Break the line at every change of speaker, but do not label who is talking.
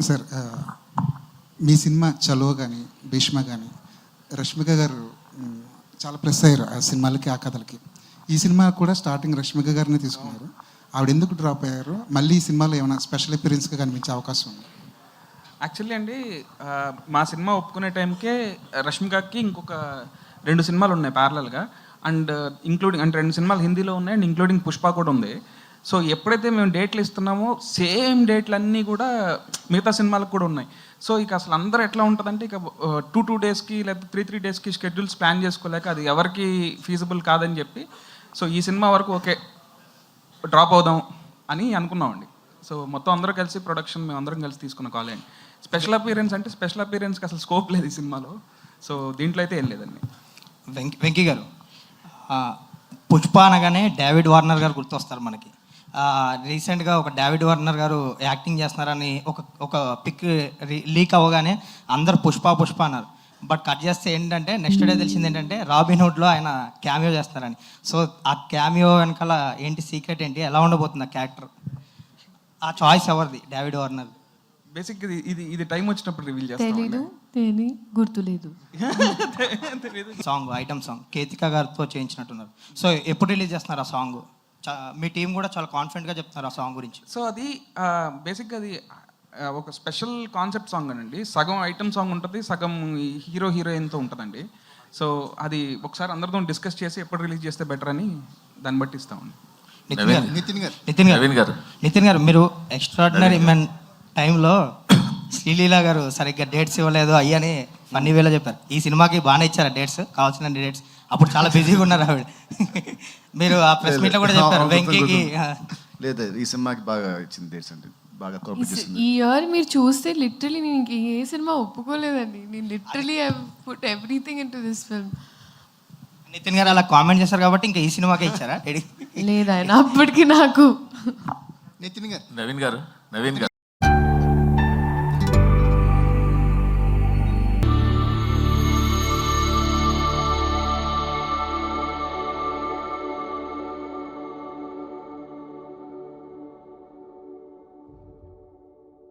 Sir మీ cinema చలో కానీ భీష్మ కానీ రష్మిక గారు చాలా ప్లస్ అయ్యారు ఆ సినిమాలకి ఆ కథలకి. ఈ సినిమా కూడా స్టార్టింగ్ రష్మిక గారిని తీసుకున్నారు. ఆవిడ ఎందుకు డ్రాప్ అయ్యారు? మళ్ళీ ఈ సినిమాలో ఏమైనా స్పెషల్ అపియరెన్స్గా కనిపించే అవకాశం ఉంది?
యాక్చువల్లీ అండి మా సినిమా ఒప్పుకునే టైంకే రష్మికకి ఇంకొక 2 సినిమాలు ఉన్నాయి ప్యారలల్గా. అండ్ ఇంక్లూడింగ్ అంటే 2 సినిమాలు హిందీలో ఉన్నాయి అండ్ ఇంక్లూడింగ్ పుష్ప కూడా ఉంది. సో ఎప్పుడైతే మేము డేట్లు ఇస్తున్నామో సేమ్ డేట్లు అన్నీ కూడా మిగతా సినిమాలకు కూడా ఉన్నాయి. సో ఇక అసలు అందరూ ఎట్లా ఉంటుందంటే ఇక 2 డేస్కి లేకపోతే 3 డేస్కి షెడ్యూల్స్ ప్లాన్ చేసుకోలేక అది ఎవరికి ఫీజిబుల్ కాదని చెప్పి సో ఈ సినిమా వరకు ఓకే డ్రాప్ అవుదాం అని అనుకున్నామండి. సో మొత్తం అందరూ కలిసి ప్రొడక్షన్ మేము అందరం కలిసి తీసుకున్న కాల్ అండి. స్పెషల్ అపియరెన్స్ అంటే స్పెషల్ అపియరెన్స్కి అసలు స్కోప్ లేదు ఈ సినిమాలో. సో దీంట్లో అయితే ఏం లేదండి.
వెంకీ గారు, పుష్ప అనగానే డేవిడ్ వార్నర్ గారు గుర్తొస్తారు మనకి. రీసెంట్గా ఒక డేవిడ్ వార్నర్ గారు యాక్టింగ్ చేస్తున్నారని ఒక పిక్ లీక్ అవ్వగానే అందరు పుష్ప అన్నారు. బట్ కట్ చేస్తే ఏంటంటే నెక్స్ట్ డే తెలిసింది ఏంటంటే రాబిన్హుడ్లో ఆయన క్యామియో చేస్తున్నారని. సో ఆ క్యామియో వెనకాల ఏంటి సీక్రెట్ ఏంటి, ఎలా ఉండబోతుంది ఆ క్యారెక్టర్? ఆ చాయిస్ ఎవరిది? David Warner.
బేసిక్ ఇది టైం వచ్చినప్పుడు రివీల్ చేస్తాం.
గుర్తులేదు.
సాంగ్ ఐటమ్ సాంగ్ కేతిక గారితో చేయించినట్టున్నారు. సో ఎప్పుడు రిలీజ్ చేస్తున్నారు ఆ సాంగ్? మీ టీం కూడా చాలా కాన్ఫిడెంట్గా చెప్తున్నారు ఆ సాంగ్ గురించి.
సో అది బేసిక్గా అది ఒక స్పెషల్ కాన్సెప్ట్ సాంగ్ అండి. సగం ఐటమ్ సాంగ్ ఉంటుంది, సగం హీరో హీరోయిన్తో ఉంటుందండి. సో అది ఒకసారి అందరితో డిస్కస్ చేసి ఎప్పుడు రిలీజ్ చేస్తే బెటర్ అని దాన్ని బట్టి ఇస్తామండి.
నితిన్ గారు, మీరు ఎక్స్ట్రాడినరీ మెన్ టైంలో శ్రీలీల గారు సరిగ్గా డేట్స్ ఇవ్వలేదు అయ్యని ఫన్నీ వేలో చెప్పారు. ఈ సినిమాకి బాగానే ఇచ్చారు డేట్స్, కావాల్సిన డేట్స్. అప్పుడు చాలా బిజీగా ఉన్నారు ఆవిడ. మీరు ఆ ప్రెస్ మీట్లో కూడా చెప్పారు వెంకీకి.
లేదు, ఈ సినిమాకి బాగా ఇచ్చింది డేట్స్ అంటే బాగా కోఆపరేట్ చేసింది.
ఈ ఇయర్ మీరు చూస్తే లిటరలీ నేను ఏ సినిమా ఒప్పుకోలేదండి. నేను literally I put everything into this film.
Nitin గారు అలా కామెంట్ చేశారు కాబట్టి ఇంకా ఈ సినిమాకే ఇచ్చారా?
లేదు ఆయన అప్పటికి నాకు.
నితిన్ గారు,
నవీన్ గారు